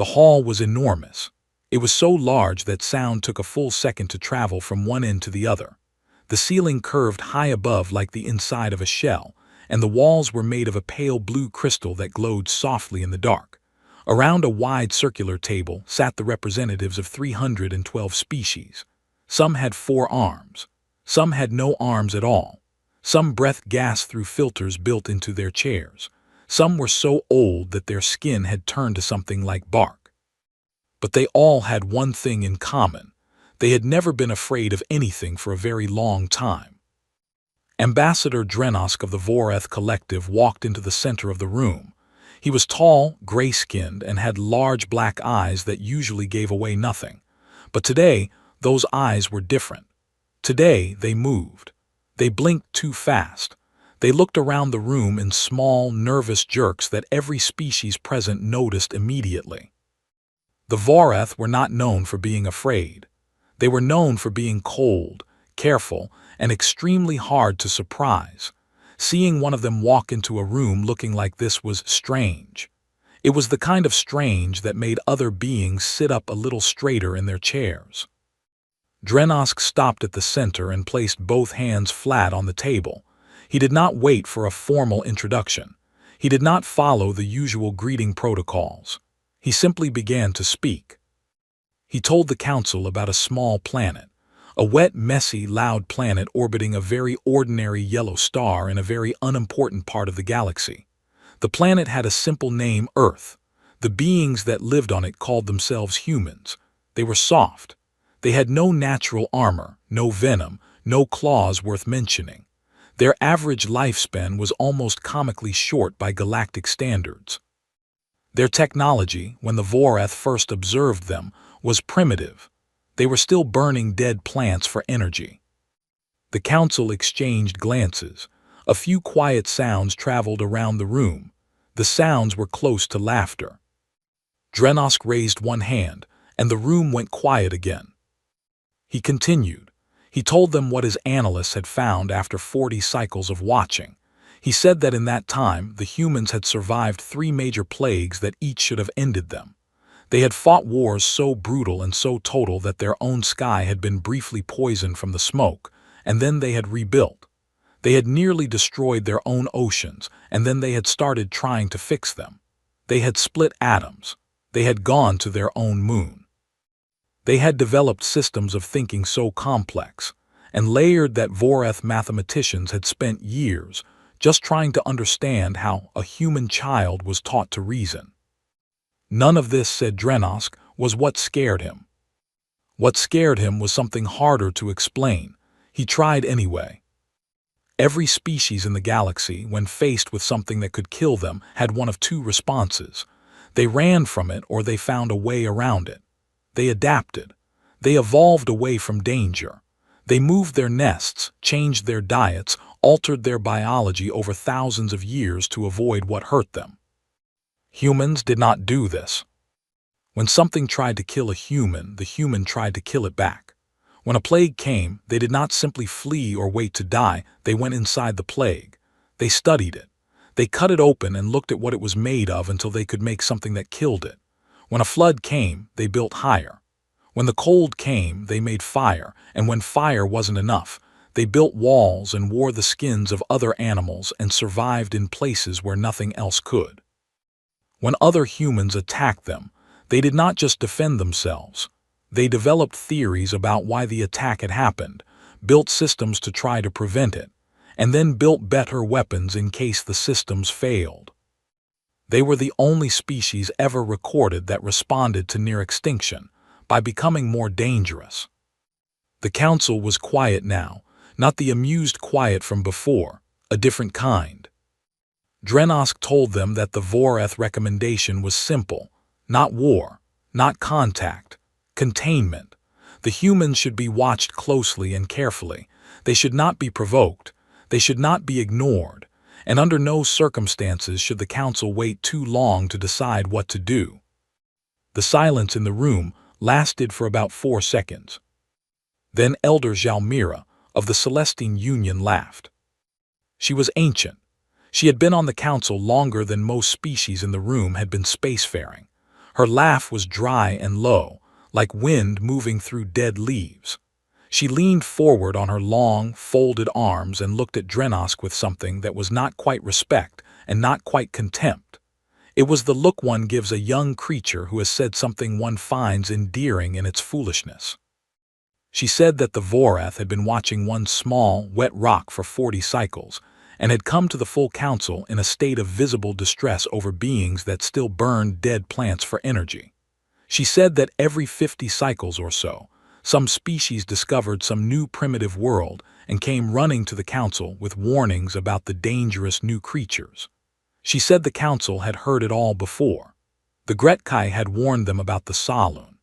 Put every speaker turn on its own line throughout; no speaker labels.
The hall was enormous. It was so large that sound took a full second to travel from one end to the other. The ceiling curved high above like the inside of a shell, and the walls were made of a pale blue crystal that glowed softly in the dark. Around a wide circular table sat the representatives of 312 species. Some had 4 arms. Some had no arms at all. Some breathed gas through filters built into their chairs. Some were so old that their skin had turned to something like bark. But they all had one thing in common. They had never been afraid of anything for a very long time. Ambassador Drenosk of the Voreth Collective walked into the center of the room. He was tall, gray-skinned, and had large black eyes that usually gave away nothing. But today, those eyes were different. Today, they moved. They blinked too fast. They looked around the room in small, nervous jerks that every species present noticed immediately. The Voreth were not known for being afraid. They were known for being cold, careful, and extremely hard to surprise. Seeing one of them walk into a room looking like this was strange. It was the kind of strange that made other beings sit up a little straighter in their chairs. Drenosk stopped at the center and placed both hands flat on the table. He did not wait for a formal introduction. He did not follow the usual greeting protocols. He simply began to speak. He told the council about a small planet, a wet, messy, loud planet orbiting a very ordinary yellow star in a very unimportant part of the galaxy. The planet had a simple name, Earth. The beings that lived on it called themselves humans. They were soft. They had no natural armor, no venom, no claws worth mentioning. Their average lifespan was almost comically short by galactic standards. Their technology, when the Voreth first observed them, was primitive. They were still burning dead plants for energy. The council exchanged glances. A few quiet sounds traveled around the room. The sounds were close to laughter. Drenosk raised one hand, and the room went quiet again. He continued. He told them what his analysts had found after 40 cycles of watching. He said that in that time, the humans had survived 3 major plagues that each should have ended them. They had fought wars so brutal and so total that their own sky had been briefly poisoned from the smoke, and then they had rebuilt. They had nearly destroyed their own oceans, and then they had started trying to fix them. They had split atoms. They had gone to their own moon. They had developed systems of thinking so complex and layered that Voreth mathematicians had spent years just trying to understand how a human child was taught to reason. None of this, said Drenosk, was what scared him. What scared him was something harder to explain. He tried anyway. Every species in the galaxy, when faced with something that could kill them, had one of 2 responses. They ran from it or they found a way around it. They adapted. They evolved away from danger. They moved their nests, changed their diets, altered their biology over thousands of years to avoid what hurt them. Humans did not do this. When something tried to kill a human, the human tried to kill it back. When a plague came, they did not simply flee or wait to die, they went inside the plague. They studied it. They cut it open and looked at what it was made of until they could make something that killed it. When a flood came, they built higher. When the cold came, they made fire, and when fire wasn't enough, they built walls and wore the skins of other animals and survived in places where nothing else could. When other humans attacked them, they did not just defend themselves. They developed theories about why the attack had happened, built systems to try to prevent it, and then built better weapons in case the systems failed. They were the only species ever recorded that responded to near extinction by becoming more dangerous. The council was quiet now, not the amused quiet from before, a different kind. Drenosk told them that the Voreth recommendation was simple: not war, not contact, containment. The humans should be watched closely and carefully. They should not be provoked. They should not be ignored. And under no circumstances should the council wait too long to decide what to do. The silence in the room lasted for about 4 seconds. Then Elder Jalmira of the Celestine Union laughed. She was ancient. She had been on the council longer than most species in the room had been spacefaring. Her laugh was dry and low, like wind moving through dead leaves. She leaned forward on her long, folded arms and looked at Drenosk with something that was not quite respect and not quite contempt. It was the look one gives a young creature who has said something one finds endearing in its foolishness. She said that the Vorath had been watching one small, wet rock for 40 cycles, and had come to the full council in a state of visible distress over beings that still burned dead plants for energy. She said that every 50 cycles or so, some species discovered some new primitive world and came running to the council with warnings about the dangerous new creatures. She said the council had heard it all before. The Gretkai had warned them about the Saloon.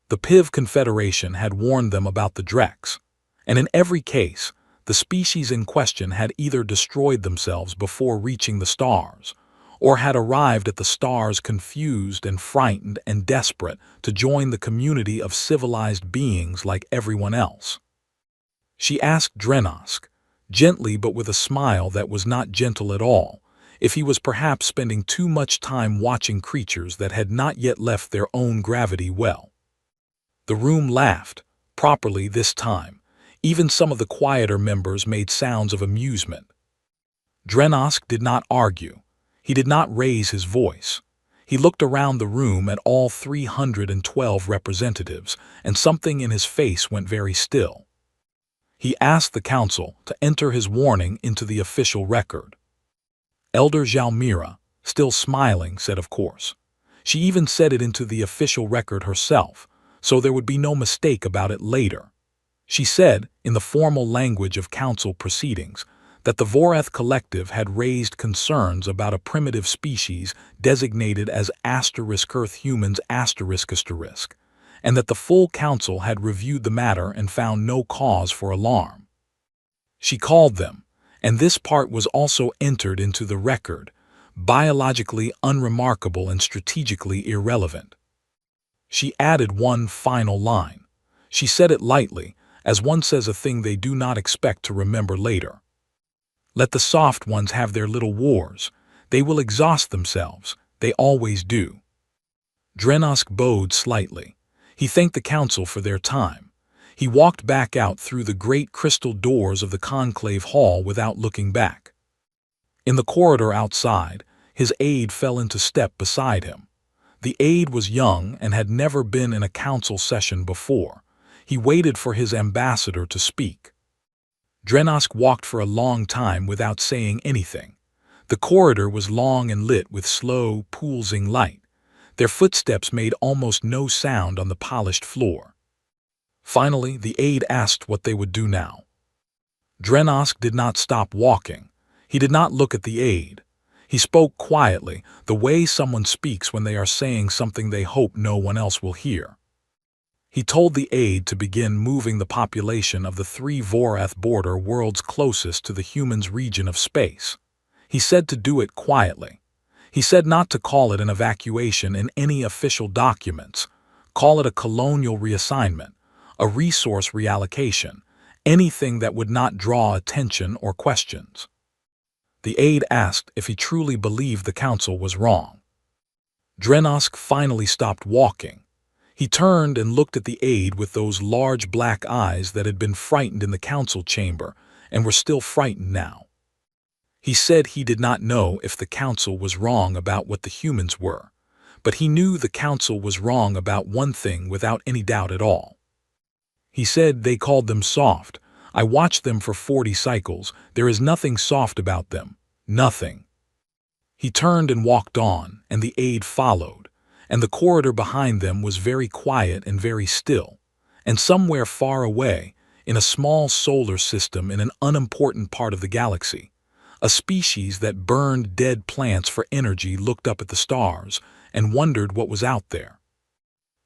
The Piv Confederation had warned them about the Drex, and in every case, the species in question had either destroyed themselves before reaching the stars, or had arrived at the stars confused and frightened and desperate to join the community of civilized beings like everyone else. She asked Drenosk, gently but with a smile that was not gentle at all, if he was perhaps spending too much time watching creatures that had not yet left their own gravity well. The room laughed, properly this time. Even some of the quieter members made sounds of amusement. Drenosk did not argue. He did not raise his voice. He looked around the room at all 312 representatives, and something in his face went very still. He asked the council to enter his warning into the official record. Elder Jalmira, still smiling, said of course. She even said it into the official record herself, so there would be no mistake about it later. She said, in the formal language of council proceedings, that the Vorath Collective had raised concerns about a primitive species designated as *Earth humans*, and that the full council had reviewed the matter and found no cause for alarm. She called them, and this part was also entered into the record, biologically unremarkable and strategically irrelevant. She added one final line. She said it lightly, as one says a thing they do not expect to remember later. Let the soft ones have their little wars. They will exhaust themselves. They always do. Drenosk bowed slightly. He thanked the council for their time. He walked back out through the great crystal doors of the conclave hall without looking back. In the corridor outside, his aide fell into step beside him. The aide was young and had never been in a council session before. He waited for his ambassador to speak. Drenosk walked for a long time without saying anything. The corridor was long and lit with slow, pulsing light. Their footsteps made almost no sound on the polished floor. Finally, the aide asked what they would do now. Drenosk did not stop walking. He did not look at the aide. He spoke quietly, the way someone speaks when they are saying something they hope no one else will hear. He told the aide to begin moving the population of the 3 Vorath border worlds closest to the humans' region of space. He said to do it quietly. He said not to call it an evacuation in any official documents. Call it a colonial reassignment, a resource reallocation, anything that would not draw attention or questions. The aide asked if he truly believed the council was wrong. Drenosk finally stopped walking. He turned and looked at the aide with those large black eyes that had been frightened in the council chamber and were still frightened now. He said he did not know if the council was wrong about what the humans were, but he knew the council was wrong about one thing without any doubt at all. He said they called them soft. I watched them for 40 cycles. There is nothing soft about them. Nothing. He turned and walked on, and the aide followed, and the corridor behind them was very quiet and very still, and somewhere far away, in a small solar system in an unimportant part of the galaxy, a species that burned dead plants for energy looked up at the stars and wondered what was out there.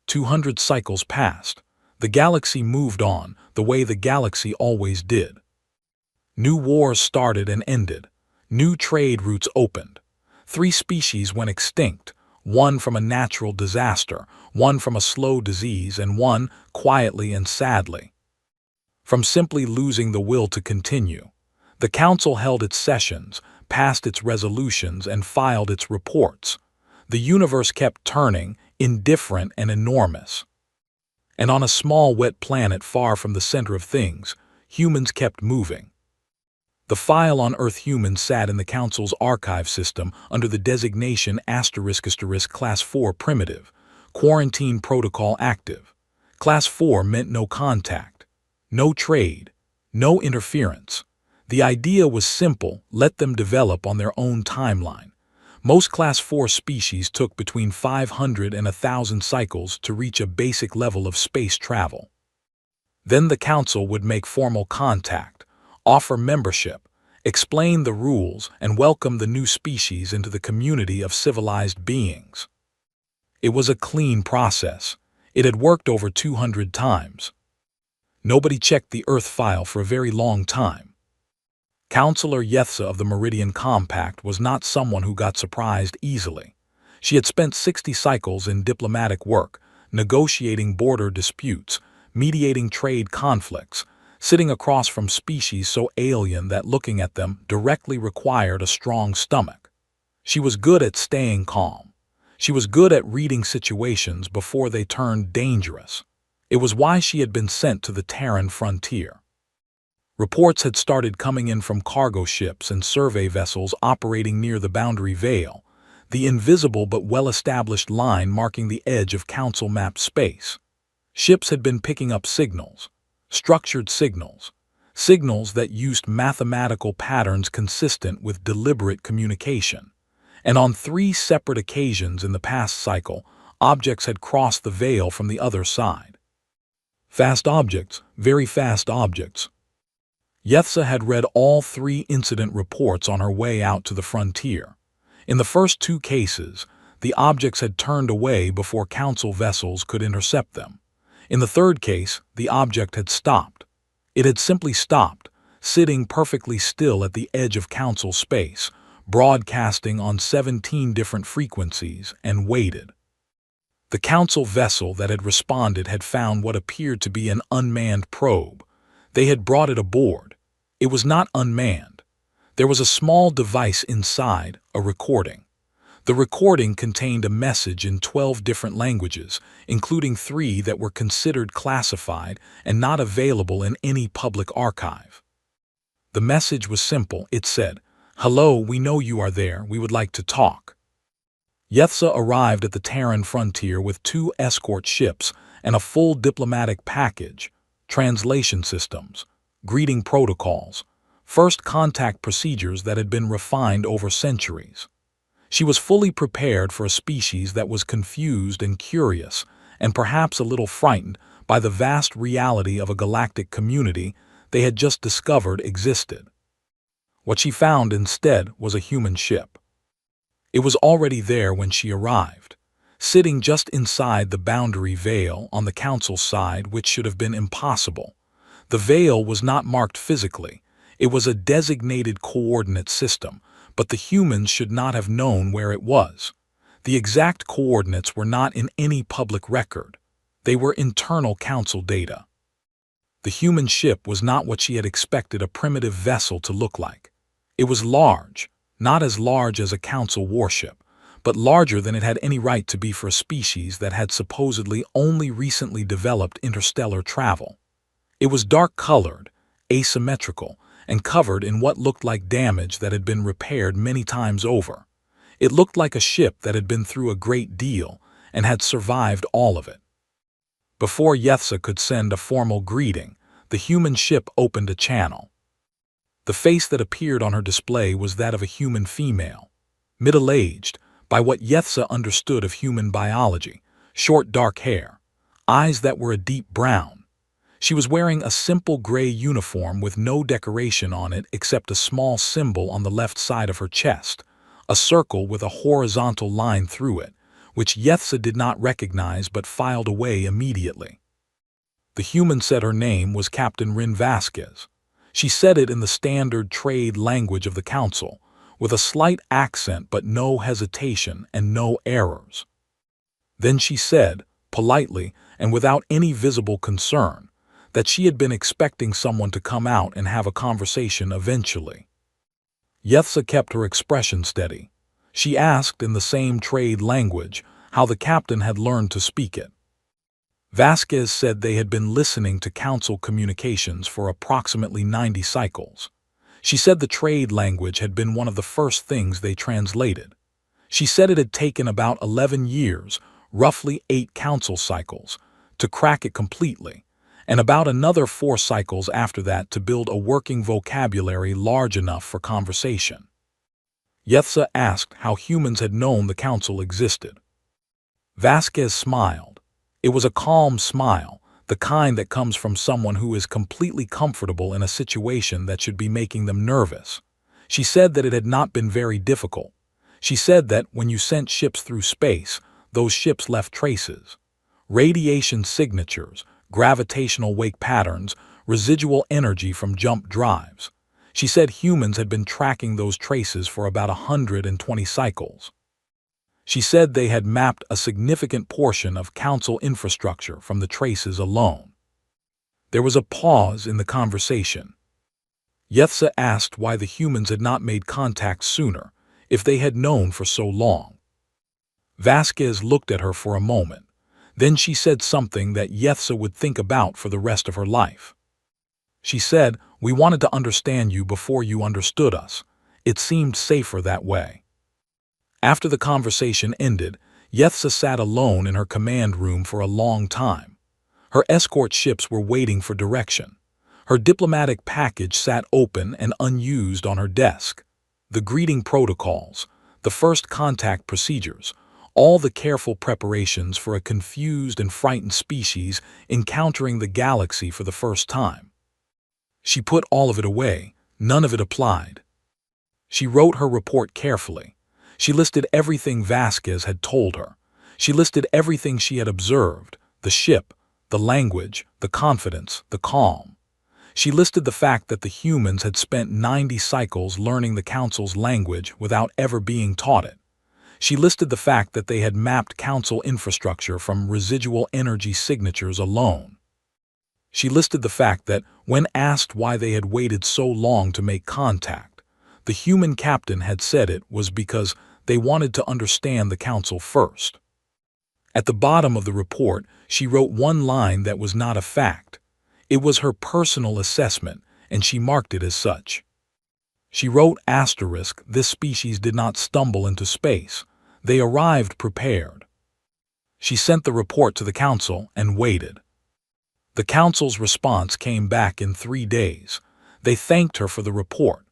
200 cycles passed. The galaxy moved on, the way the galaxy always did. New wars started and ended. New trade routes opened. 3 species went extinct, one from a natural disaster, one from a slow disease, and one, quietly and sadly, from simply losing the will to continue. The council held its sessions, passed its resolutions, and filed its reports. The universe kept turning, indifferent and enormous. And on a small wet planet far from the center of things, humans kept moving. The file on Earth humans sat in the Council's archive system under the designation *** Class 4 Primitive, Quarantine Protocol Active. Class 4 meant no contact, no trade, no interference. The idea was simple: let them develop on their own timeline. Most Class 4 species took between 500 and 1,000 cycles to reach a basic level of space travel. Then the Council would make formal contact, offer membership, explain the rules, and welcome the new species into the community of civilized beings. It was a clean process. It had worked over 200 times. Nobody checked the Earth file for a very long time. Counselor Yethza of the Meridian Compact was not someone who got surprised easily. She had spent 60 cycles in diplomatic work, negotiating border disputes, mediating trade conflicts, sitting across from species so alien that looking at them directly required a strong stomach. She was good at staying calm. She was good at reading situations before they turned dangerous. It was why she had been sent to the Terran frontier. Reports had started coming in from cargo ships and survey vessels operating near the Boundary Veil, the invisible but well-established line marking the edge of Council-mapped space. Ships had been picking up signals, structured signals, signals that used mathematical patterns consistent with deliberate communication. And on 3 separate occasions in the past cycle, objects had crossed the veil from the other side. Fast objects, very fast objects. Yethza had read all 3 incident reports on her way out to the frontier. In the first 2 cases, the objects had turned away before Council vessels could intercept them. In the 3rd case, the object had stopped. It had simply stopped, sitting perfectly still at the edge of Council space, broadcasting on 17 different frequencies, and waited. The Council vessel that had responded had found what appeared to be an unmanned probe. They had brought it aboard. It was not unmanned. There was a small device inside, a recording. The recording contained a message in 12 different languages, including 3 that were considered classified and not available in any public archive. The message was simple. It said, "Hello, we know you are there. We would like to talk." Yethza arrived at the Terran frontier with 2 escort ships and a full diplomatic package: translation systems, greeting protocols, first contact procedures that had been refined over centuries. She was fully prepared for a species that was confused and curious, and perhaps a little frightened by the vast reality of a galactic community they had just discovered existed. What she found instead was a human ship. It was already there when she arrived, sitting just inside the Boundary Veil on the Council side, which should have been impossible. The veil was not marked physically. It was a designated coordinate system, but the humans should not have known where it was. The exact coordinates were not in any public record. They were internal Council data. The human ship was not what she had expected a primitive vessel to look like. It was large, not as large as a Council warship, but larger than it had any right to be for a species that had supposedly only recently developed interstellar travel. It was dark-colored, asymmetrical, and covered in what looked like damage that had been repaired many times over. It looked like a ship that had been through a great deal and had survived all of it. Before Yethza could send a formal greeting, the human ship opened a channel. The face that appeared on her display was that of a human female, middle-aged, by what Yethza understood of human biology, short dark hair, eyes that were a deep brown. She was wearing a simple gray uniform with no decoration on it except a small symbol on the left side of her chest, a circle with a horizontal line through it, which Yethza did not recognize but filed away immediately. The human said her name was Captain Rin Vasquez. She said it in the standard trade language of the Council, with a slight accent but no hesitation and no errors. Then she said, politely and without any visible concern, that she had been expecting someone to come out and have a conversation eventually. Yethza kept her expression steady. She asked in the same trade language how the captain had learned to speak it. Vasquez said they had been listening to council communications for approximately 90 cycles. She said the trade language had been one of the first things they translated. She said it had taken about 11 years, roughly 8 council cycles, to crack it completely, and about another 4 cycles after that to build a working vocabulary large enough for conversation. Yethza asked how humans had known the council existed. Vasquez smiled. It was a calm smile, the kind that comes from someone who is completely comfortable in a situation that should be making them nervous. She said that it had not been very difficult. She said that when you sent ships through space, those ships left traces. Radiation signatures, gravitational wake patterns, residual energy from jump drives. She said humans had been tracking those traces for about 120 cycles. She said they had mapped a significant portion of council infrastructure from the traces alone. There was a pause in the conversation. Yethza asked why the humans had not made contact sooner, if they had known for so long. Vasquez looked at her for a moment. Then she said something that Yethza would think about for the rest of her life. She said, "We wanted to understand you before you understood us. It seemed safer that way." After the conversation ended, Yethza sat alone in her command room for a long time. Her escort ships were waiting for direction. Her diplomatic package sat open and unused on her desk. The greeting protocols, the first contact procedures, all the careful preparations for a confused and frightened species encountering the galaxy for the first time. She put all of it away, none of it applied. She wrote her report carefully. She listed everything Vasquez had told her. She listed everything she had observed, the ship, the language, the confidence, the calm. She listed the fact that the humans had spent 90 cycles learning the council's language without ever being taught it. She listed the fact that they had mapped council infrastructure from residual energy signatures alone. She listed the fact that, when asked why they had waited so long to make contact, the human captain had said it was because they wanted to understand the council first. At the bottom of the report, she wrote one line that was not a fact. It was her personal assessment, and she marked it as such. She wrote asterisk, "This species did not stumble into space. They arrived prepared." She sent the report to the council and waited. The council's response came back in 3 days. They thanked her for the report.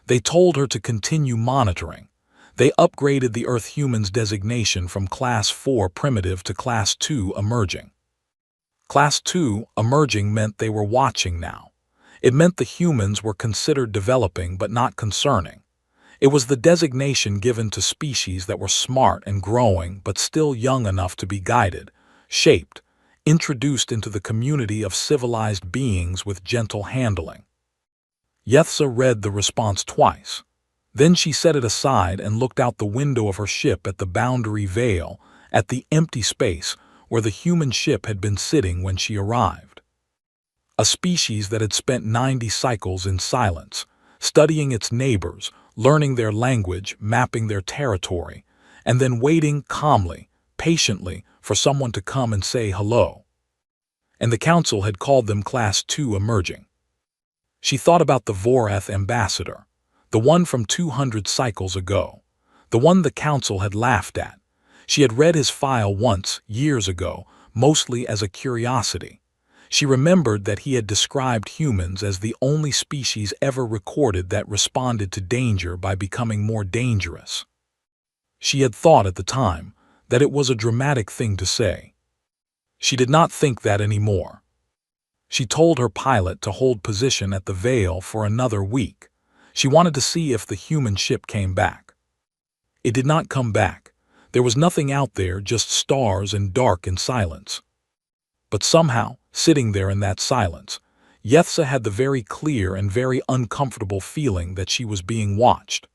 They told her to continue monitoring. They upgraded the Earth Humans designation from Class 4 Primitive to Class 2 Emerging. Class 2 Emerging meant they were watching now. It meant the humans were considered developing but not concerning. It was the designation given to species that were smart and growing but still young enough to be guided, shaped, introduced into the community of civilized beings with gentle handling. Yethza read the response twice. Then she set it aside and looked out the window of her ship at the boundary veil, at the empty space where the human ship had been sitting when she arrived. A species that had spent 90 cycles in silence, studying its neighbors, learning their language, mapping their territory, and then waiting calmly, patiently, for someone to come and say hello. And the council had called them Class 2 Emerging. She thought about the Vorath ambassador, the one from 200 cycles ago, the one the council had laughed at. She had read his file once, years ago, mostly as a curiosity. She remembered that he had described humans as the only species ever recorded that responded to danger by becoming more dangerous. She had thought at the time that it was a dramatic thing to say. She did not think that anymore. She told her pilot to hold position at the Veil for another week. She wanted to see if the human ship came back. It did not come back. There was nothing out there, just stars and dark and silence. But somehow, sitting there in that silence, Yethza had the very clear and very uncomfortable feeling that she was being watched.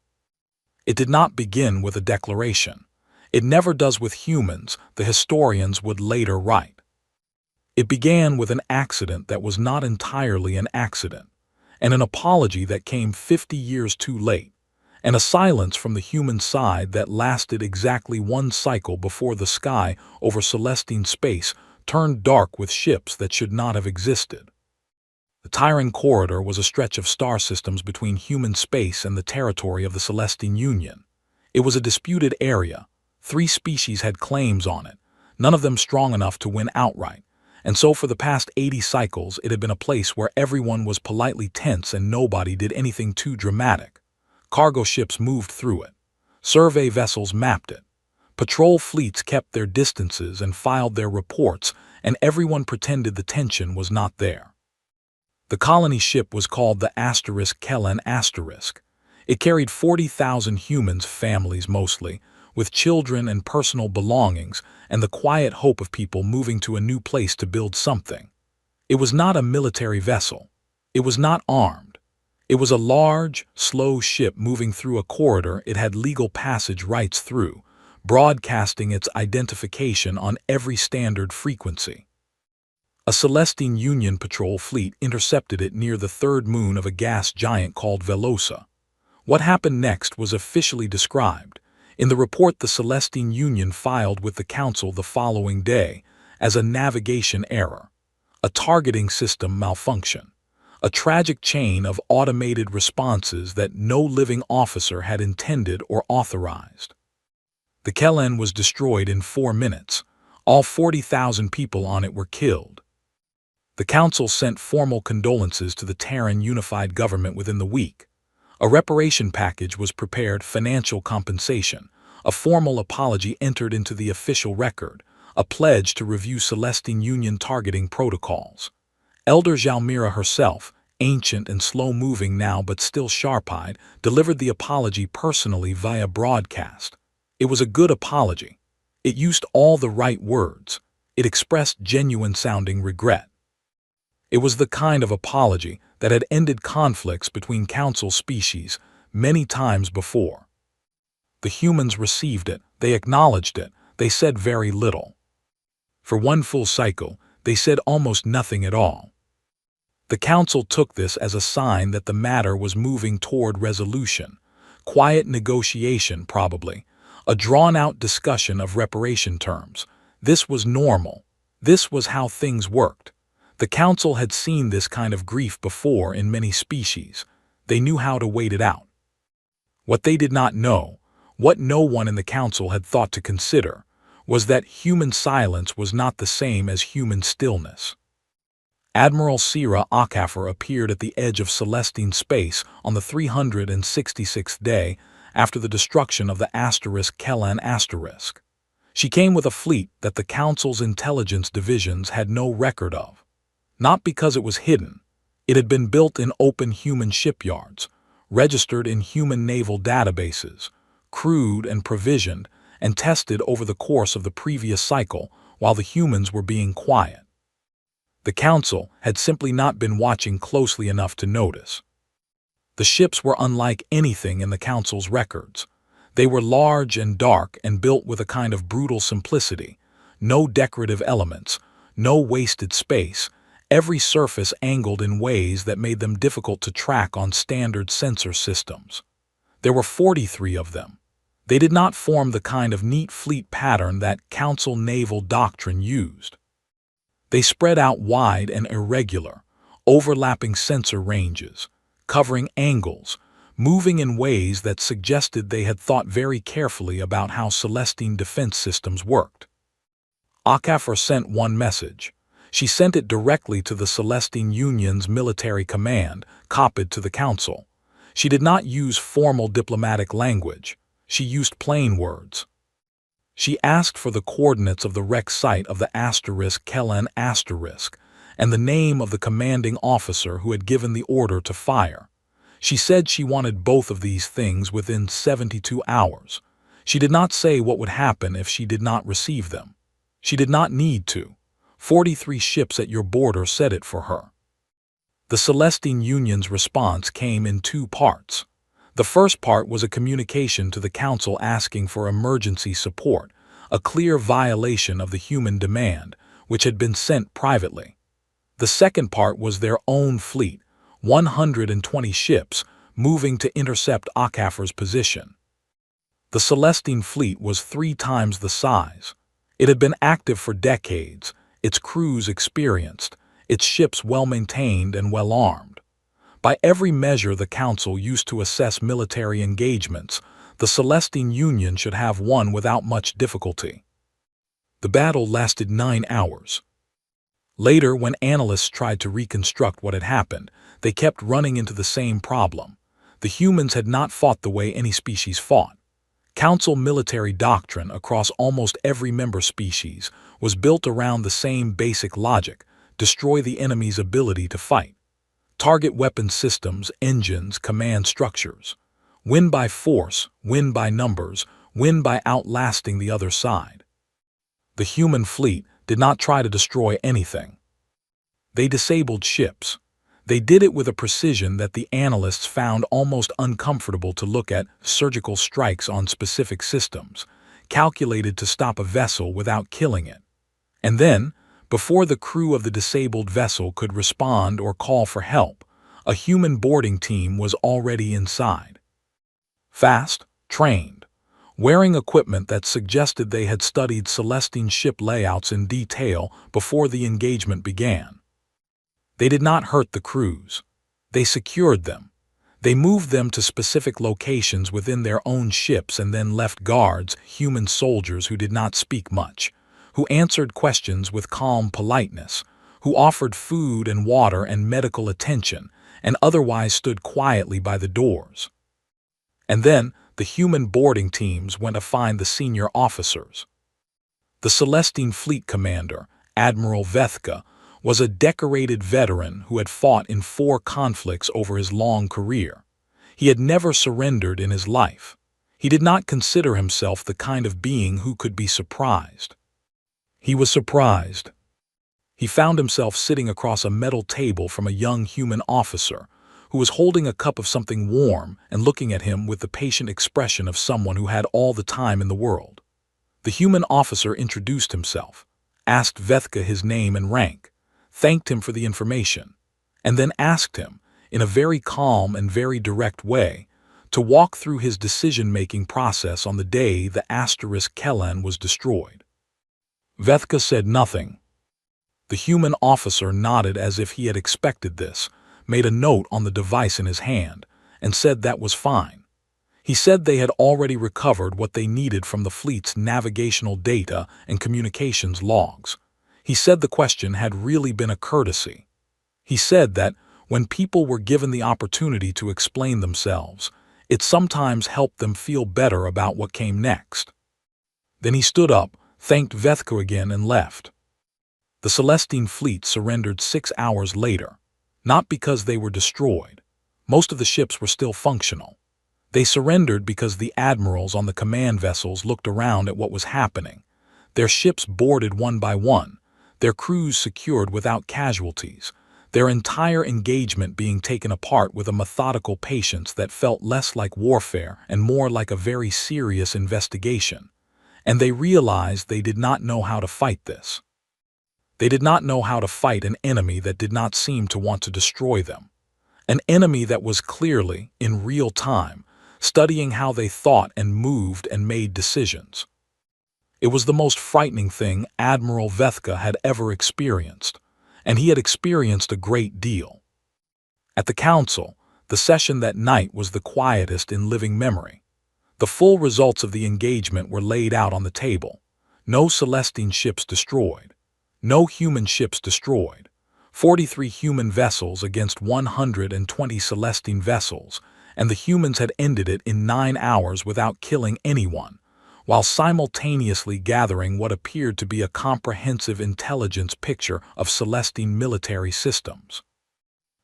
It did not begin with a declaration. It never does with humans, the historians would later write. It began with an accident that was not entirely an accident, and an apology that came 50 years too late, and a silence from the human side that lasted exactly one cycle before the sky over Celestine space turned dark with ships that should not have existed. The Tyran corridor was a stretch of star systems between human space and the territory of the Celestine Union. It was a disputed area. 3 species had claims on it, none of them strong enough to win outright, and so for the past 80 cycles it had been a place where everyone was politely tense and nobody did anything too dramatic. Cargo ships moved through it. Survey vessels mapped it. Patrol fleets kept their distances and filed their reports, and everyone pretended the tension was not there. The colony ship was called the Kellen Asterisk. It carried 40,000 humans, families mostly, with children and personal belongings, and the quiet hope of people moving to a new place to build something. It was not a military vessel. It was not armed. It was a large, slow ship moving through a corridor it had legal passage rights through, broadcasting its identification on every standard frequency. A Celestine Union patrol fleet intercepted it near the third moon of a gas giant called Velosa. What happened next was officially described in the report the Celestine Union filed with the Council the following day as a navigation error, a targeting system malfunction, a tragic chain of automated responses that no living officer had intended or authorized. The Kellen was destroyed in 4 minutes. All 40,000 people on it were killed. The Council sent formal condolences to the Terran Unified Government within the week. A reparation package was prepared, financial compensation, a formal apology entered into the official record, a pledge to review Celestine Union targeting protocols. Elder Jalmira herself, ancient and slow-moving now but still sharp-eyed, delivered the apology personally via broadcast. It was a good apology. It used all the right words. It expressed genuine-sounding regret. It was the kind of apology that had ended conflicts between Council species many times before. The humans received it, they acknowledged it, they said very little. For one full cycle, they said almost nothing at all. The Council took this as a sign that the matter was moving toward resolution, quiet negotiation probably, a drawn-out discussion of reparation terms. This was normal. This was how things worked. The Council had seen this kind of grief before in many species. They knew how to wait it out. What they did not know, what no one in the Council had thought to consider, was that human silence was not the same as human stillness. Admiral Sira Akafar appeared at the edge of Celestine space on the 366th day after the destruction of the Kellen Asterisk. She came with a fleet that the Council's intelligence divisions had no record of. Not because it was hidden. It had been built in open human shipyards, registered in human naval databases, crewed and provisioned, and tested over the course of the previous cycle while the humans were being quiet. The Council had simply not been watching closely enough to notice. The ships were unlike anything in the Council's records. They were large and dark and built with a kind of brutal simplicity, no decorative elements, no wasted space, every surface angled in ways that made them difficult to track on standard sensor systems. There were 43 of them. They did not form the kind of neat fleet pattern that Council naval doctrine used. They spread out wide and irregular, overlapping sensor ranges, covering angles, moving in ways that suggested they had thought very carefully about how Celestine defense systems worked. Akafar sent one message. She sent it directly to the Celestine Union's military command, copied to the Council. She did not use formal diplomatic language. She used plain words. She asked for the coordinates of the wreck site of the Kellen Asterisk and the name of the commanding officer who had given the order to fire. She said she wanted both of these things within 72 hours. She did not say what would happen if she did not receive them. She did not need to. 43 ships at your border said it for her. The Celestine Union's response came in 2 parts. The first part was a communication to the Council asking for emergency support, a clear violation of the human demand, which had been sent privately. The second part was their own fleet, 120 ships, moving to intercept HFY's position. The Celestine fleet was 3 times the size. It had been active for decades, its crews experienced, its ships well-maintained and well-armed. By every measure the Council used to assess military engagements, the Celestine Union should have won without much difficulty. The battle lasted 9 hours. Later, when analysts tried to reconstruct what had happened, they kept running into the same problem. The humans had not fought the way any species fought. Council military doctrine across almost every member species was built around the same basic logic: destroy the enemy's ability to fight. Target weapon systems, engines, command structures. Win by force, win by numbers, win by outlasting the other side. The human fleet did not try to destroy anything. They disabled ships. They did it with a precision that the analysts found almost uncomfortable to look at: surgical strikes on specific systems, calculated to stop a vessel without killing it. And then, before the crew of the disabled vessel could respond or call for help, a human boarding team was already inside. Fast, trained, wearing equipment that suggested they had studied Celestine ship layouts in detail before the engagement began. They did not hurt the crews. They secured them. They moved them to specific locations within their own ships and then left guards, human soldiers who did not speak much, who answered questions with calm politeness, who offered food and water and medical attention, and otherwise stood quietly by the doors. And then the human boarding teams went to find the senior officers. The Celestine fleet commander, Admiral Vethka, was a decorated veteran who had fought in 4 conflicts over his long career. He had never surrendered in his life. He did not consider himself the kind of being who could be surprised. He was surprised. He found himself sitting across a metal table from a young human officer who was holding a cup of something warm and looking at him with the patient expression of someone who had all the time in the world. The human officer introduced himself, asked Vethka his name and rank, thanked him for the information, and then asked him, in a very calm and very direct way, to walk through his decision-making process on the day the asterisk Kellan was destroyed. Vethka said nothing. The human officer nodded as if he had expected this, made a note on the device in his hand, and said that was fine. He said they had already recovered what they needed from the fleet's navigational data and communications logs. He said the question had really been a courtesy. He said that when people were given the opportunity to explain themselves, it sometimes helped them feel better about what came next. Then he stood up, thanked Vethka again, and left. The Celestine fleet surrendered 6 hours later, not because they were destroyed. Most of the ships were still functional. They surrendered because the admirals on the command vessels looked around at what was happening. Their ships boarded one by one, their crews secured without casualties, their entire engagement being taken apart with a methodical patience that felt less like warfare and more like a very serious investigation. And they realized they did not know how to fight this. They did not know how to fight an enemy that did not seem to want to destroy them. An enemy that was clearly, in real time, studying how they thought and moved and made decisions. It was the most frightening thing Admiral Vethka had ever experienced, and he had experienced a great deal. At the Council, the session that night was the quietest in living memory. The full results of the engagement were laid out on the table. No Celestine ships destroyed. No human ships destroyed. 43 human vessels against 120 Celestine vessels, and the humans had ended it in 9 hours without killing anyone, while simultaneously gathering what appeared to be a comprehensive intelligence picture of Celestine military systems.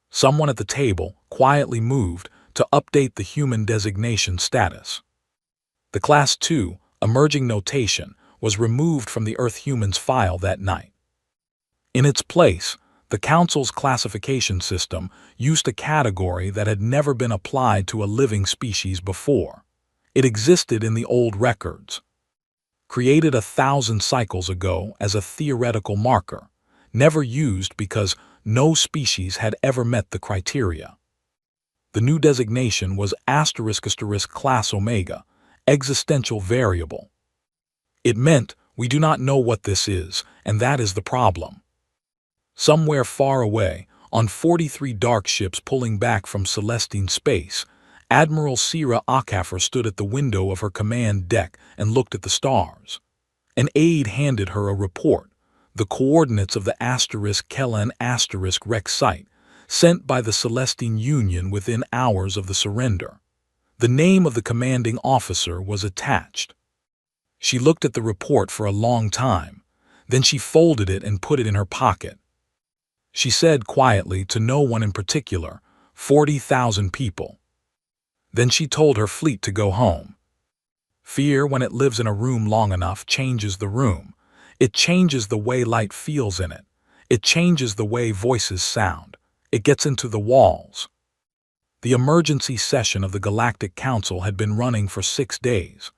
Someone at the table quietly moved to update the human designation status. The Class 2 emerging notation was removed from the Earth Humans file that night. In its place, the Council's classification system used a category that had never been applied to a living species before. It existed in the old records, created 1,000 cycles ago as a theoretical marker, never used because no species had ever met the criteria. The new designation was *** class Omega, existential variable. It meant, we do not know what this is, and that is the problem. Somewhere far away, on 43 dark ships pulling back from Celestine space, Admiral Sira Akafer stood at the window of her command deck and looked at the stars. An aide handed her a report, the coordinates of the *Kellen Rex site, sent by the Celestine Union within hours of the surrender. The name of the commanding officer was attached. She looked at the report for a long time. Then she folded it and put it in her pocket. She said quietly to no one in particular, 40,000 people. Then she told her fleet to go home. Fear, when it lives in a room long enough, changes the room. It changes the way light feels in it. It changes the way voices sound. It gets into the walls. The emergency session of the Galactic Council had been running for 6 days.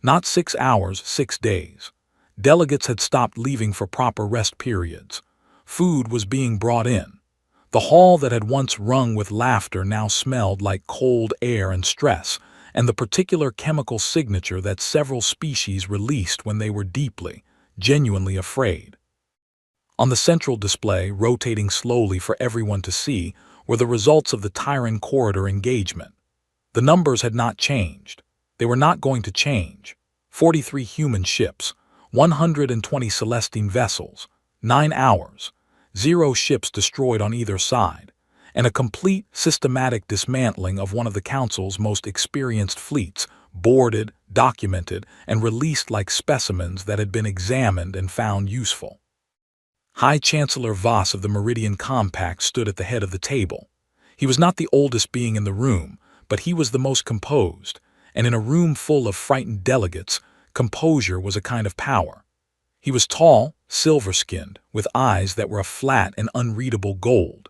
Not 6 hours, 6 days. Delegates had stopped leaving for proper rest periods. Food was being brought in. The hall that had once rung with laughter now smelled like cold air and stress, and the particular chemical signature that several species released when they were deeply, genuinely afraid. On the central display, rotating slowly for everyone to see, were the results of the Tyran corridor engagement. The numbers had not changed. They were not going to change. 43 human ships, 120 Celestine vessels, 9 hours, 0 ships destroyed on either side, and a complete, systematic dismantling of one of the Council's most experienced fleets, boarded, documented, and released like specimens that had been examined and found useful. High Chancellor Voss of the Meridian Compact stood at the head of the table. He was not the oldest being in the room, but he was the most composed, and in a room full of frightened delegates, composure was a kind of power. He was tall, silver-skinned, with eyes that were a flat and unreadable gold.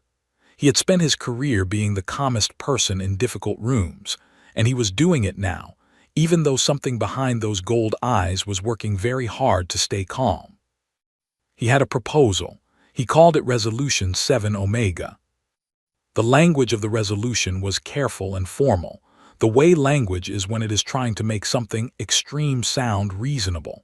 He had spent his career being the calmest person in difficult rooms, and he was doing it now, even though something behind those gold eyes was working very hard to stay calm. He had a proposal. He called it Resolution 7 Omega. The language of the resolution was careful and formal, the way language is when it is trying to make something extreme sound reasonable.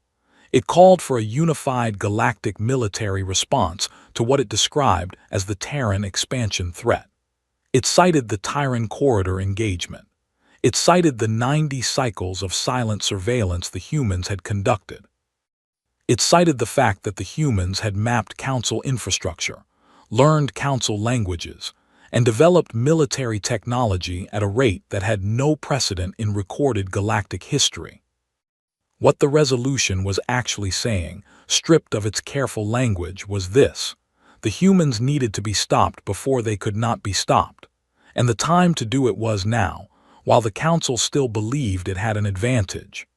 It called for a unified galactic military response to what it described as the Terran expansion threat. It cited the Tyran corridor engagement. It cited the 90 cycles of silent surveillance the humans had conducted. It cited the fact that the humans had mapped Council infrastructure, learned Council languages, and developed military technology at a rate that had no precedent in recorded galactic history. What the resolution was actually saying, stripped of its careful language, was this: the humans needed to be stopped before they could not be stopped, and the time to do it was now, while the Council still believed it had an advantage.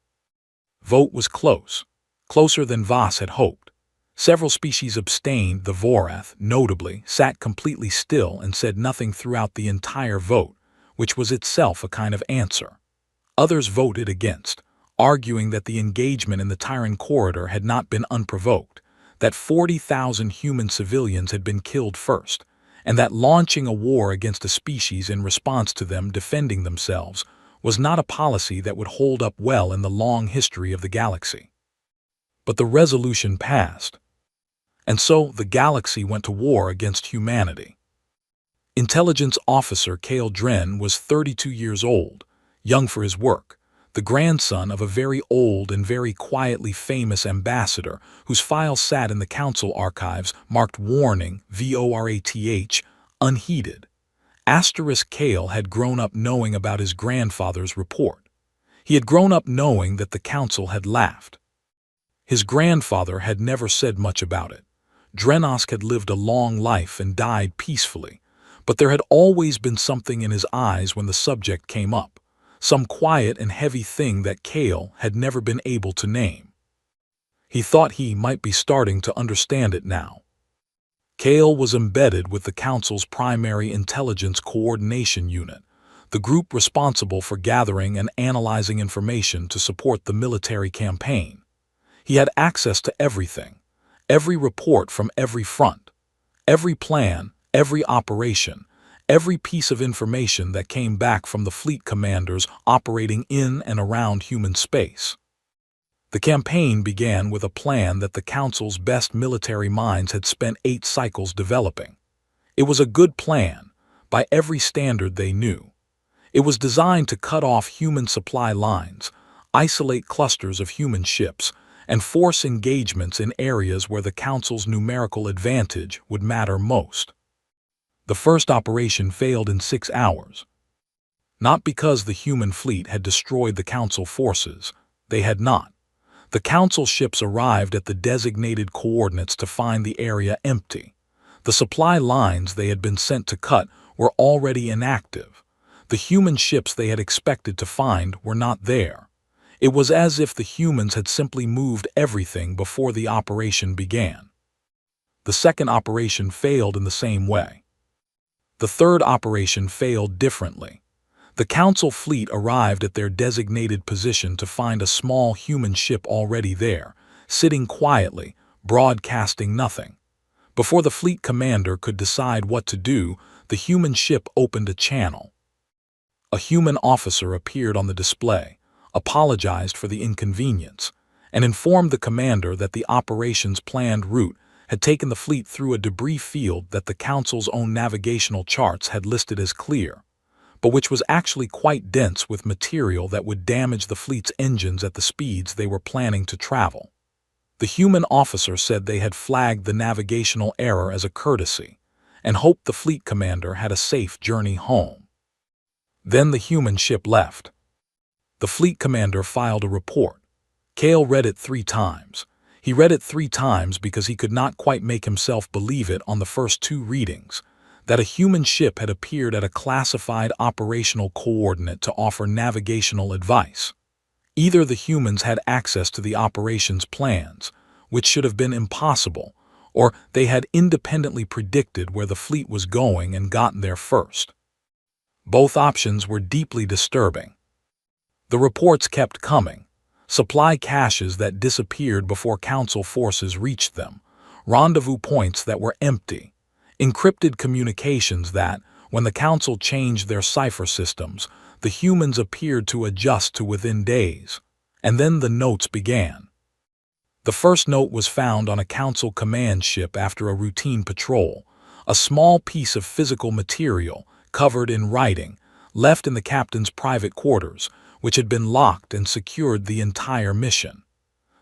Vote was close. Closer than Voss had hoped. Several species abstained. The Vorath, notably, sat completely still and said nothing throughout the entire vote, which was itself a kind of answer. Others voted against, arguing that the engagement in the Tyran corridor had not been unprovoked, that 40,000 human civilians had been killed first, and that launching a war against a species in response to them defending themselves was not a policy that would hold up well in the long history of the galaxy. But the resolution passed, and so the galaxy went to war against humanity. Intelligence Officer Kale Dren was 32 years old, young for his work, the grandson of a very old and very quietly famous ambassador whose file sat in the Council archives marked Warning, VORATH, unheeded. Kale had grown up knowing about his grandfather's report. He had grown up knowing that the Council had laughed. His grandfather had never said much about it. Drenos had lived a long life and died peacefully, but there had always been something in his eyes when the subject came up, some quiet and heavy thing that Kale had never been able to name. He thought he might be starting to understand it now. Kale was embedded with the Council's primary intelligence coordination unit, the group responsible for gathering and analyzing information to support the military campaign. He had access to everything, every report from every front, every plan, every operation, every piece of information that came back from the fleet commanders operating in and around human space. The campaign began with a plan that the Council's best military minds had spent 8 cycles developing. It was a good plan, by every standard they knew. It was designed to cut off human supply lines, isolate clusters of human ships, and force engagements in areas where the Council's numerical advantage would matter most. The first operation failed in 6 hours. Not because the human fleet had destroyed the Council forces. They had not. The Council ships arrived at the designated coordinates to find the area empty. The supply lines they had been sent to cut were already inactive. The human ships they had expected to find were not there. It was as if the humans had simply moved everything before the operation began. The second operation failed in the same way. The third operation failed differently. The Council fleet arrived at their designated position to find a small human ship already there, sitting quietly, broadcasting nothing. Before the fleet commander could decide what to do, the human ship opened a channel. A human officer appeared on the display, apologized for the inconvenience, and informed the commander that the operation's planned route had taken the fleet through a debris field that the Council's own navigational charts had listed as clear, but which was actually quite dense with material that would damage the fleet's engines at the speeds they were planning to travel. The human officer said they had flagged the navigational error as a courtesy, and hoped the fleet commander had a safe journey home. Then the human ship left. The fleet commander filed a report. Cale read it 3 times. He read it 3 times because he could not quite make himself believe it on the first 2 readings, that a human ship had appeared at a classified operational coordinate to offer navigational advice. Either the humans had access to the operation's plans, which should have been impossible, or they had independently predicted where the fleet was going and gotten there first. Both options were deeply disturbing. The reports kept coming. Supply caches that disappeared before Council forces reached them, rendezvous points that were empty, encrypted communications that, when the Council changed their cipher systems, the humans appeared to adjust to within days. And then the notes began. The first note was found on a Council command ship after a routine patrol, a small piece of physical material, covered in writing, left in the captain's private quarters, which had been locked and secured the entire mission.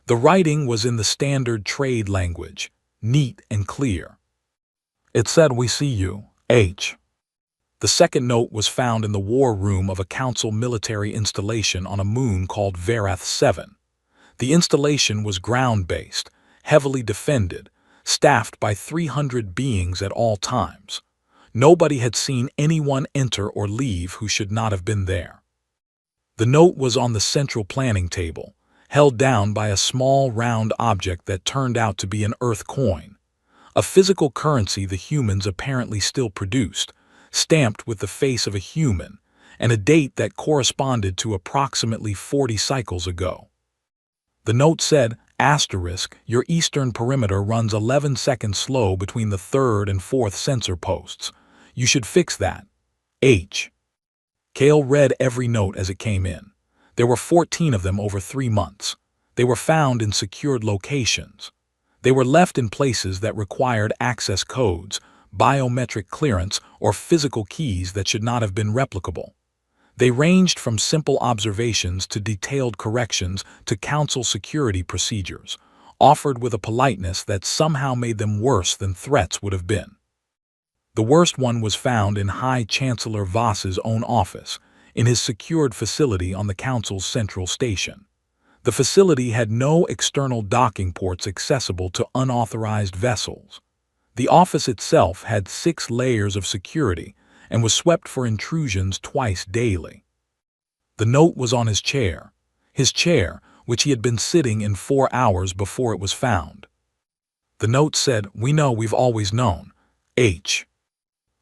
The writing was in the standard trade language, neat and clear. It said, "We see you, H." The second note was found in the war room of a Council military installation on a moon called Verath 7. The installation was ground-based, heavily defended, staffed by 300 beings at all times. Nobody had seen anyone enter or leave who should not have been there. The note was on the central planning table, held down by a small round object that turned out to be an Earth coin, a physical currency the humans apparently still produced, stamped with the face of a human, and a date that corresponded to approximately 40 cycles ago. The note said, "Asterisk, your eastern perimeter runs 11 seconds slow between the 3rd and 4th sensor posts. You should fix that. H." Cale read every note as it came in. There were 14 of them over 3 months. They were found in secured locations. They were left in places that required access codes, biometric clearance, or physical keys that should not have been replicable. They ranged from simple observations to detailed corrections to Council security procedures, offered with a politeness that somehow made them worse than threats would have been. The worst one was found in High Chancellor Voss's own office, in his secured facility on the Council's central station. The facility had no external docking ports accessible to unauthorized vessels. The office itself had 6 layers of security and was swept for intrusions twice daily. The note was on his chair, which he had been sitting in 4 hours before it was found. The note said, "We know we've always known, H."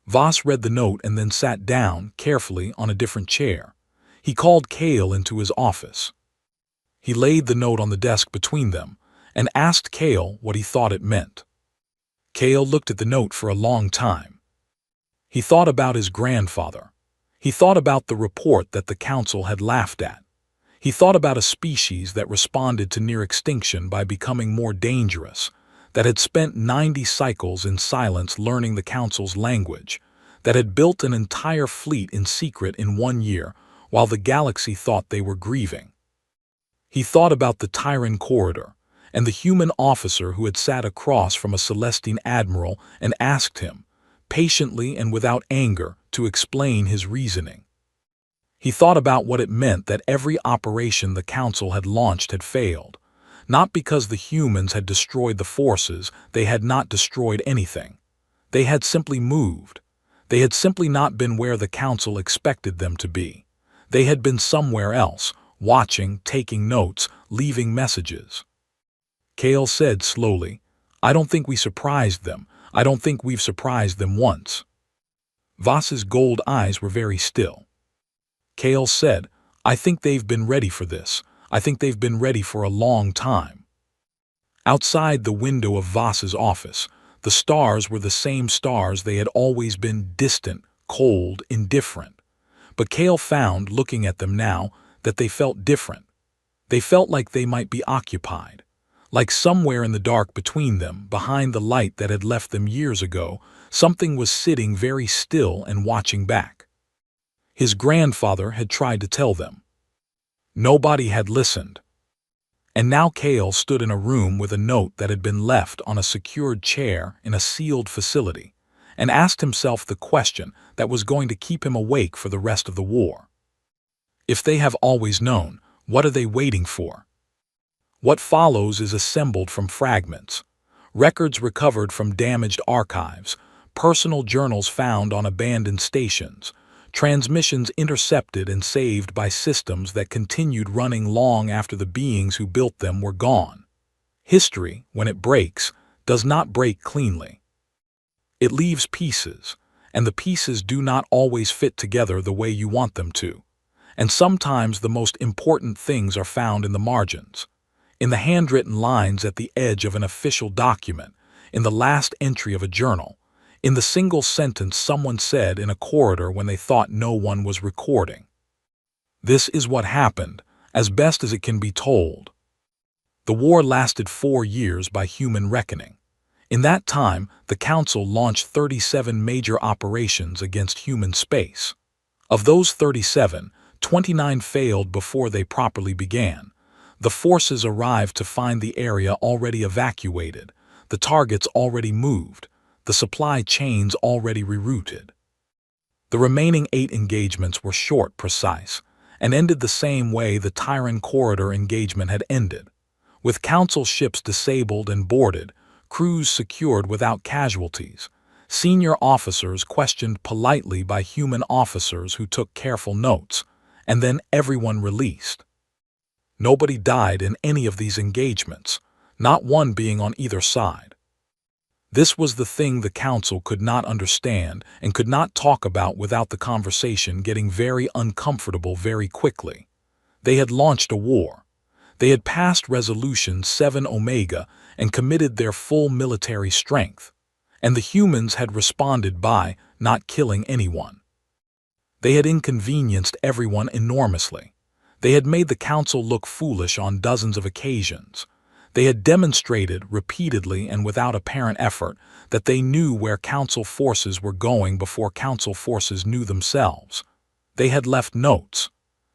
Voss read the note and then sat down, carefully, on a different chair. He called Cale into his office. He laid the note on the desk between them and asked Cale what he thought it meant. Cale looked at the note for a long time. He thought about his grandfather. He thought about the report that the council had laughed at. He thought about a species that responded to near extinction by becoming more dangerous, that had spent 90 cycles in silence learning the council's language, that had built an entire fleet in secret in 1 year while the galaxy thought they were grieving. He thought about the Tyran corridor and the human officer who had sat across from a Celestine admiral and asked him, patiently and without anger, to explain his reasoning. He thought about what it meant that every operation the council had launched had failed, not because the humans had destroyed the forces. They had not destroyed anything. They had simply moved. They had simply not been where the council expected them to be. They had been somewhere else, watching, taking notes, leaving messages. Kale said slowly, "I don't think we surprised them. I don't think we've surprised them once." Voss's gold eyes were very still. Kale said, "I think they've been ready for this. I think they've been ready for a long time." Outside the window of Voss's office, the stars were the same stars they had always been: distant, cold, indifferent. But Kale found, looking at them now, that they felt different. They felt like they might be occupied. Like somewhere in the dark between them, behind the light that had left them years ago, something was sitting very still and watching back. His grandfather had tried to tell them. Nobody had listened. And now Kale stood in a room with a note that had been left on a secured chair in a sealed facility, and asked himself the question that was going to keep him awake for the rest of the war. If they have always known, what are they waiting for? What follows is assembled from fragments, records recovered from damaged archives, personal journals found on abandoned stations, transmissions intercepted and saved by systems that continued running long after the beings who built them were gone. History, when it breaks, does not break cleanly. It leaves pieces, and the pieces do not always fit together the way you want them to. And sometimes the most important things are found in the margins, in the handwritten lines at the edge of an official document, in the last entry of a journal, in the single sentence someone said in a corridor when they thought no one was recording. This is what happened, as best as it can be told. The war lasted 4 years by human reckoning. In that time, the Council launched 37 major operations against human space. Of those 37, 29 failed before they properly began. The forces arrived to find the area already evacuated, the targets already moved, the supply chains already rerouted. The remaining 8 engagements were short, precise, and ended the same way the Tyran corridor engagement had ended, with Council ships disabled and boarded, crews secured without casualties, senior officers questioned politely by human officers who took careful notes, and then everyone released. Nobody died in any of these engagements, not one being on either side. This was the thing the Council could not understand and could not talk about without the conversation getting very uncomfortable very quickly. They had launched a war. They had passed Resolution 7 Omega and committed their full military strength, and the humans had responded by not killing anyone. They had inconvenienced everyone enormously. They had made the Council look foolish on dozens of occasions. They had demonstrated repeatedly and without apparent effort that they knew where Council forces were going before Council forces knew themselves. They had left notes.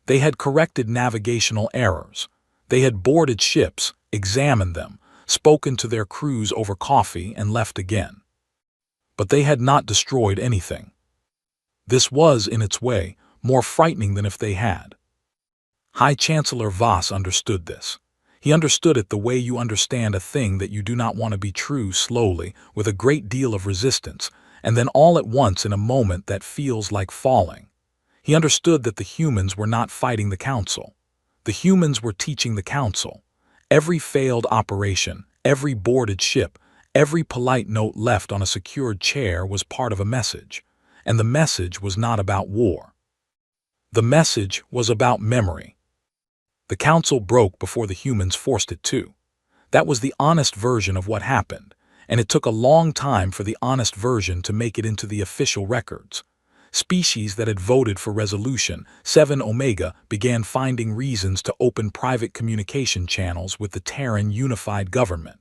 They had corrected navigational errors. They had boarded ships, examined them, spoken to their crews over coffee, and left again. But they had not destroyed anything. This was, in its way, more frightening than if they had. High Chancellor Voss understood this. He understood it the way you understand a thing that you do not want to be true, slowly, with a great deal of resistance, and then all at once in a moment that feels like falling. He understood that the humans were not fighting the Council. The humans were teaching the Council. Every failed operation, every boarded ship, every polite note left on a secured chair was part of a message, and the message was not about war. The message was about memory. The Council broke before the humans forced it to. That was the honest version of what happened, and it took a long time for the honest version to make it into the official records. Species that had voted for Resolution 7 Omega began finding reasons to open private communication channels with the Terran unified government.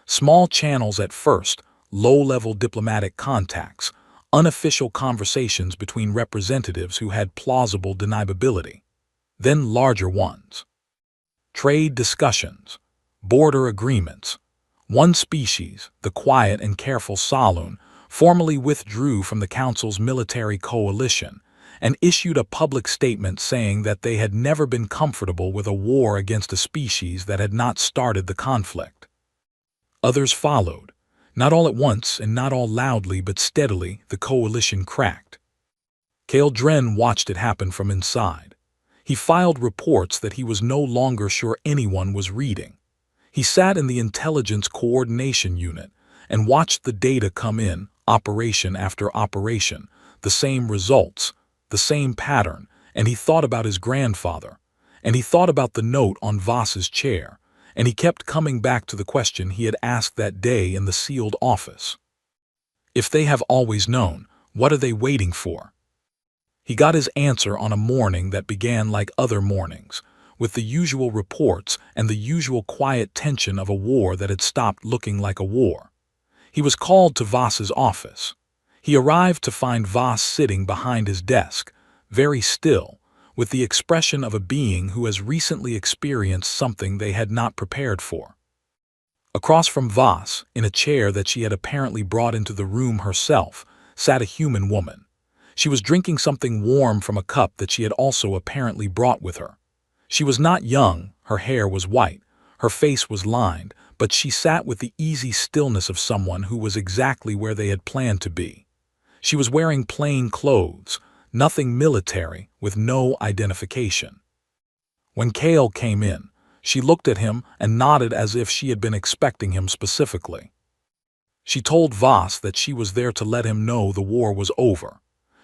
Small channels at first, low-level diplomatic contacts, unofficial conversations between representatives who had plausible deniability. Then larger ones. Trade discussions, border agreements. One species, the quiet and careful Saloon, formally withdrew from the Council's military coalition and issued a public statement saying that they had never been comfortable with a war against a species that had not started the conflict. Others followed. Not all at once and not all loudly, but steadily, the coalition cracked. Kale Dren watched it happen from inside. He filed reports that he was no longer sure anyone was reading. He sat in the Intelligence Coordination Unit and watched the data come in, operation after operation, the same results, the same pattern, and he thought about his grandfather, and he thought about the note on Voss's chair, and he kept coming back to the question he had asked that day in the sealed office. If they have always known, what are they waiting for? He got his answer on a morning that began like other mornings, with the usual reports and the usual quiet tension of a war that had stopped looking like a war. He was called to Voss's office. He arrived to find Voss sitting behind his desk, very still, with the expression of a being who has recently experienced something they had not prepared for. Across from Voss, in a chair that she had apparently brought into the room herself, sat a human woman. She was drinking something warm from a cup that she had also apparently brought with her. She was not young, her hair was white, her face was lined, but she sat with the easy stillness of someone who was exactly where they had planned to be. She was wearing plain clothes, nothing military, with no identification. When Kale came in, she looked at him and nodded as if she had been expecting him specifically. She told Voss that she was there to let him know the war was over.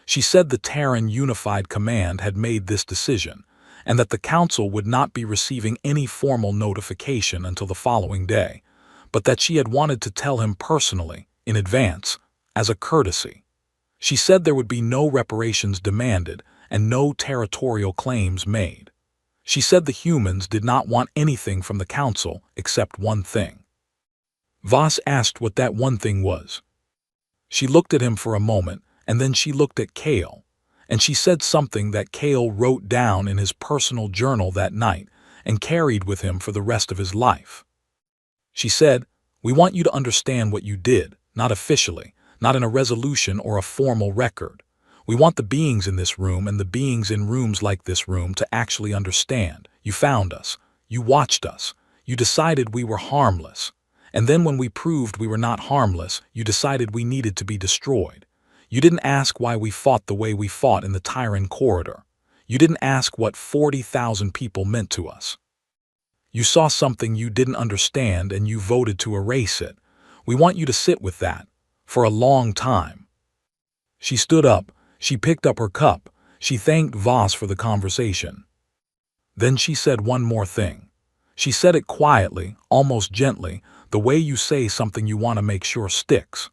She said the Terran Unified Command had made this decision, and that the Council would not be receiving any formal notification until the following day, but that she had wanted to tell him personally, in advance, as a courtesy. She said there would be no reparations demanded and no territorial claims made. She said the humans did not want anything from the Council except one thing. Voss asked what that one thing was. She looked at him for a moment, and then she looked at Kale, and she said something that Kale wrote down in his personal journal that night and carried with him for the rest of his life. She said, "We want you to understand what you did, not officially, not in a resolution or a formal record. We want the beings in this room and the beings in rooms like this room to actually understand. You found us. You watched us. You decided we were harmless. And then when we proved we were not harmless, you decided we needed to be destroyed. You didn't ask why we fought the way we fought in the Tyran corridor. You didn't ask what 40,000 people meant to us. You saw something you didn't understand and you voted to erase it. We want you to sit with that, for a long time." She stood up, she picked up her cup, she thanked Voss for the conversation. Then she said one more thing. She said it quietly, almost gently, the way you say something you want to make sure sticks.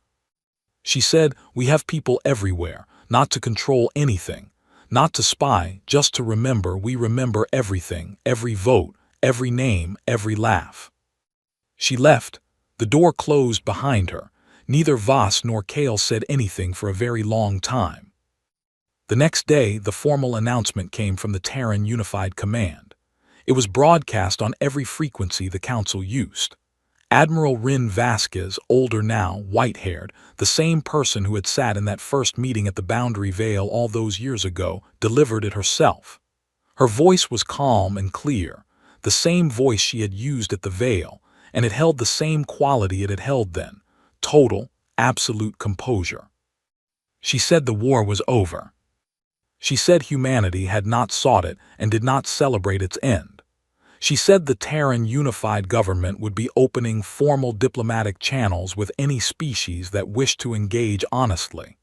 She said, "We have people everywhere, not to control anything, not to spy, just to remember. We remember everything, every vote, every name, every laugh." She left. The door closed behind her. Neither Voss nor Kale said anything for a very long time. The next day, the formal announcement came from the Terran Unified Command. It was broadcast on every frequency the Council used. Admiral Rin Vasquez, older now, white-haired, the same person who had sat in that first meeting at the Boundary Vale all those years ago, delivered it herself. Her voice was calm and clear, the same voice she had used at the Vale, and it held the same quality it had held then, total, absolute composure. She said the war was over. She said humanity had not sought it and did not celebrate its end. She said the Terran Unified Government would be opening formal diplomatic channels with any species that wished to engage honestly.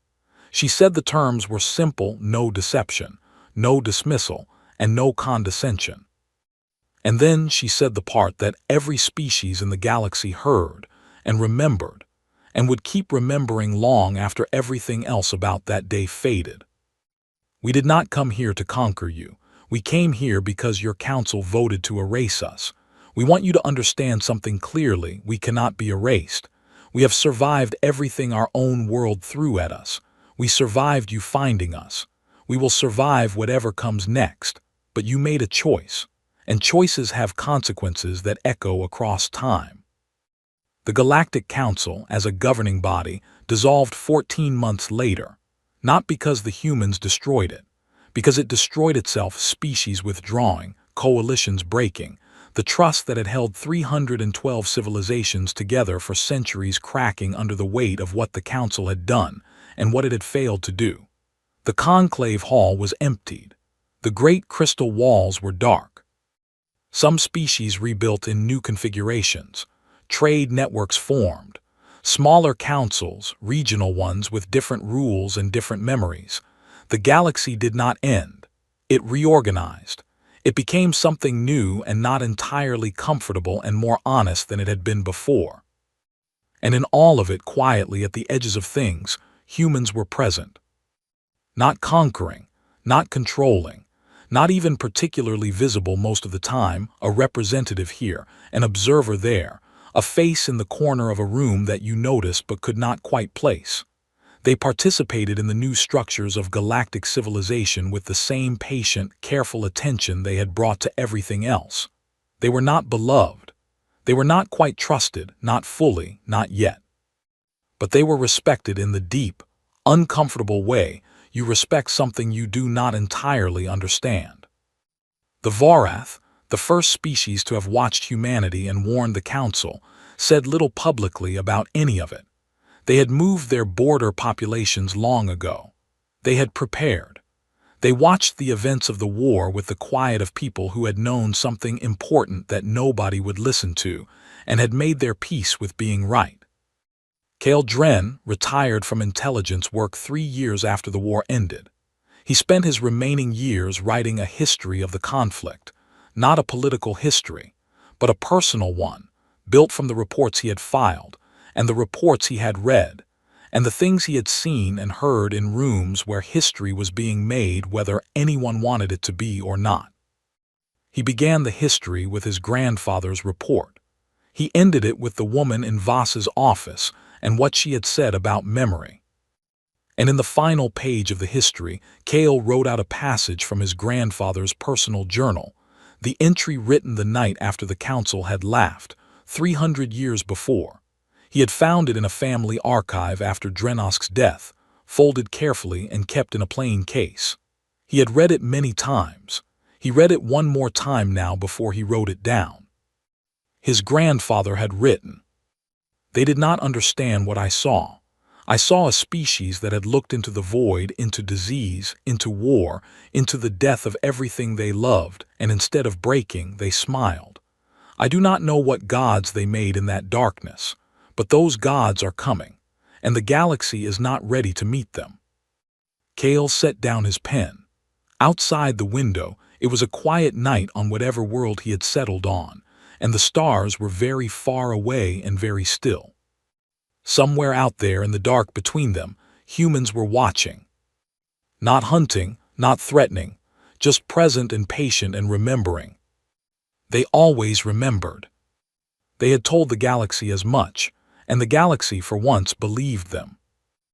She said the terms were simple: no deception, no dismissal, and no condescension. And then she said the part that every species in the galaxy heard and remembered, and would keep remembering long after everything else about that day faded. We did not come here to conquer you. We came here because your council voted to erase us. We want you to understand something clearly: we cannot be erased. We have survived everything our own world threw at us. We survived you finding us. We will survive whatever comes next. But you made a choice, and choices have consequences that echo across time. The Galactic Council, as a governing body, dissolved 14 months later, not because the humans destroyed it, because it destroyed itself, species withdrawing, coalitions breaking, the trust that had held 312 civilizations together for centuries cracking under the weight of what the Council had done and what it had failed to do. The conclave hall was emptied. The great crystal walls were dark. Some species rebuilt in new configurations. Trade networks formed. Smaller councils, regional ones with different rules and different memories. The galaxy did not end. It reorganized. It became something new and not entirely comfortable and more honest than it had been before. And in all of it, quietly at the edges of things, humans were present. Not conquering, not controlling, not even particularly visible most of the time, a representative here, an observer there, a face in the corner of a room that you noticed but could not quite place. They participated in the new structures of galactic civilization with the same patient, careful attention they had brought to everything else. They were not beloved. They were not quite trusted, not fully, not yet. But they were respected in the deep, uncomfortable way you respect something you do not entirely understand. The Vorath, the first species to have watched humanity and warned the Council, said little publicly about any of it. They had moved their border populations long ago. They had prepared. They watched the events of the war with the quiet of people who had known something important that nobody would listen to and had made their peace with being right. Kale Dren retired from intelligence work 3 years after the war ended. He spent his remaining years writing a history of the conflict, not a political history, but a personal one, built from the reports he had filed, and the reports he had read, and the things he had seen and heard in rooms where history was being made whether anyone wanted it to be or not. He began the history with his grandfather's report. He ended it with the woman in Voss's office and what she had said about memory. And in the final page of the history, Kale wrote out a passage from his grandfather's personal journal, the entry written the night after the Council had laughed, 300 years before. He had found it in a family archive after Drenosk's death, folded carefully and kept in a plain case. He had read it many times. He read it one more time now before he wrote it down. His grandfather had written, "They did not understand what I saw. I saw a species that had looked into the void, into disease, into war, into the death of everything they loved, and instead of breaking, they smiled. I do not know what gods they made in that darkness, but those gods are coming, and the galaxy is not ready to meet them." Kale set down his pen. Outside the window, it was a quiet night on whatever world he had settled on, and the stars were very far away and very still. Somewhere out there in the dark between them, humans were watching. Not hunting, not threatening, just present and patient and remembering. They always remembered. They had told the galaxy as much, and the galaxy for once believed them.